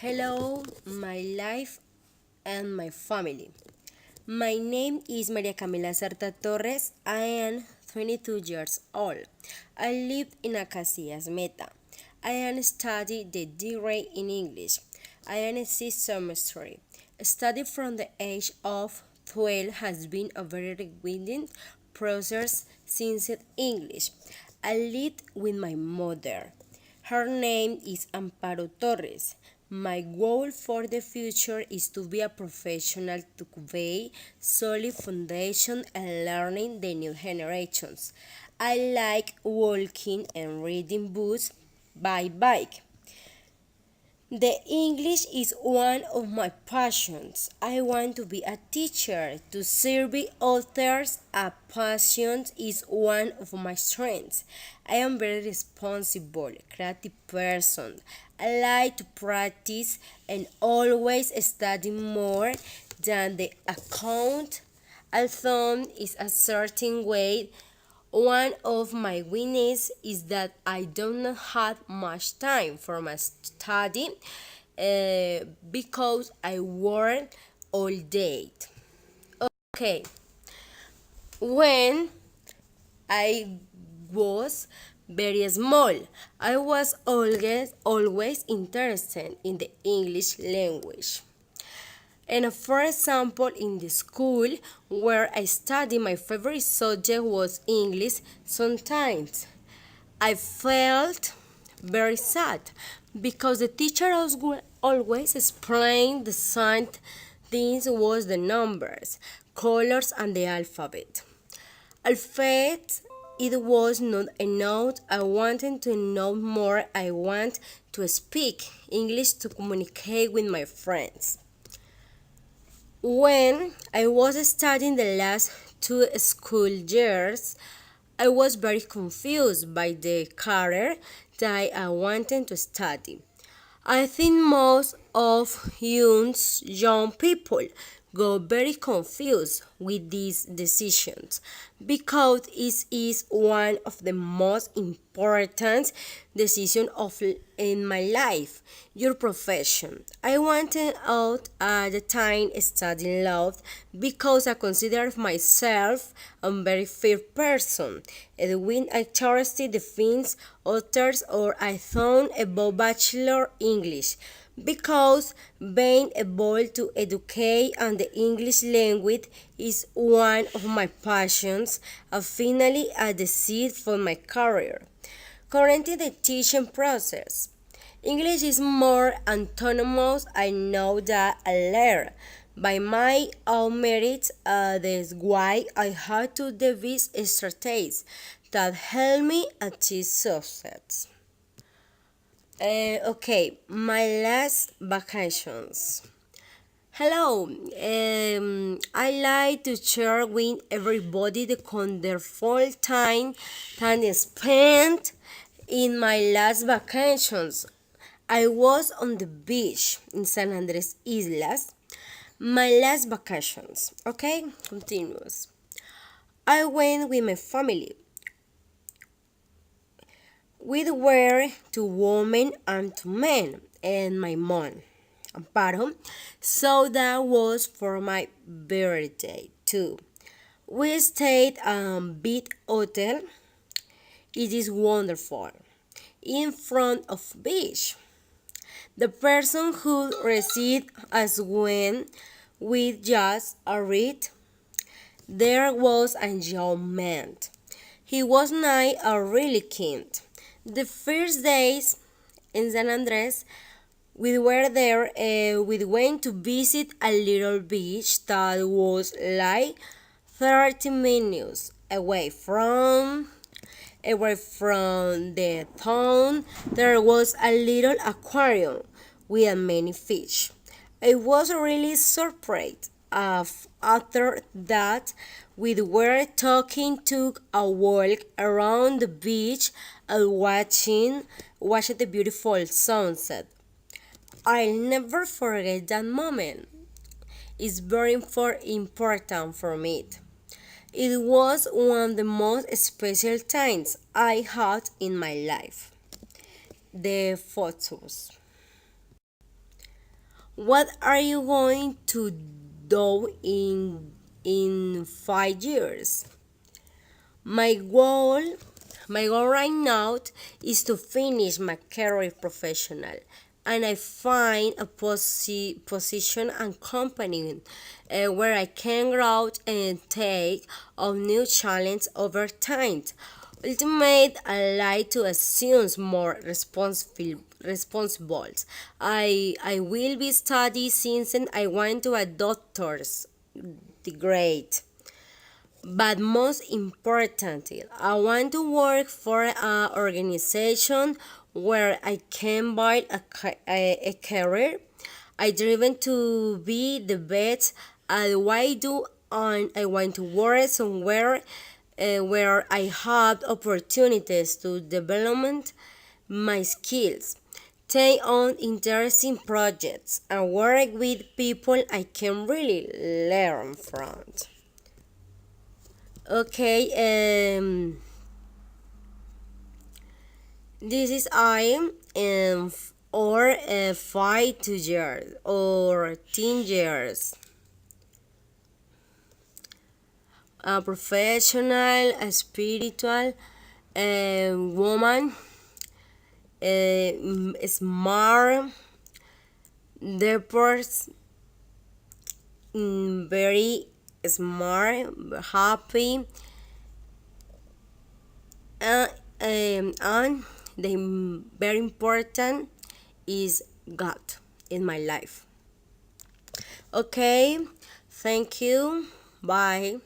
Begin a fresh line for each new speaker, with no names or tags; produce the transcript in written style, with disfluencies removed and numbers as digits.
Hello, my life and my family. My name is Maria Camila Sarta Torres. I am 22 years old. I live in Acacias Meta. I am studying the degree in English. I am a sixth semester. Study from the age of 12 has been a very rewarding process since English. I live with my mother. Her name is Amparo Torres. My goal for the future is to be a professional to convey solid foundation and learning the new generations. I like walking and reading books by bike. The English is one of my passions. I want to be a teacher. To serve others, a passion is one of my strengths. I am very responsible, creative person. I like to practice and always study more than the account. Although is a certain way one of my weaknesses is that I do not have much time for my study because I work all day. Okay, when I was very small, I was always interested in the English language. And for example, in the school where I studied, my favorite subject was English. Sometimes I felt very sad because the teacher always explained the same things was the numbers, colors, and the alphabet. I felt it was not enough. I wanted to know more. I want to speak English to communicate with my friends. When I was studying the last 2 school years, I was very confused by the career that I wanted to study. I think most of young people go very confused with these decisions because it is one of the most important decisions of in my life, your profession. I wanted out at the time studying law because I consider myself a very fair person. And when I trusted the things authors or I thought about bachelor English because being able to educate on the English language is one of my passions and finally I decided for my career. Currently the teaching process. English is more autonomous. I know that I learn by my own merits. That's why I had to develop strategies that help me achieve success. Okay, my last vacations. Hello, I like to share with everybody the wonderful time that I spent in my last vacations. I was on the beach in San Andres Islas. My last vacations. Okay, continuous. I went with my family. We were 2 women and 2 men, and my mom, Amparo. So that was for my birthday too. We stayed at Beach Hotel. It is wonderful. In front of beach. The person who received us when we just arrived, there was a young man. He was nice and really kind. The first days in San Andres, we were there. We went to visit a little beach that was like 30 minutes away from the town. There was a little aquarium with many fish. I was really surprised. After that, we were talking, took a walk around the beach and watched the beautiful sunset. I'll never forget that moment. It's very important for me. It was one of the most special times I had in my life. The photos. What are you going to do in 5 years? My goal, my goal right now is to finish my career professional, and I find a position and company where I can grow and take on new challenges over time. Ultimate, I like to assume more responsibles. I will be studying since I want to a doctor's degree. But most importantly, I want to work for an organization where I can build a career. I driven to be the best at what I do, and I want to work somewhere where I have opportunities to develop my skills, take on interesting projects, and work with people I can really learn from. Okay, this is I or 5 2 years or 10 years. A professional, a spiritual, a woman, smart, therefore very smart, happy, and the very important is God in my life. Okay, thank you. Bye.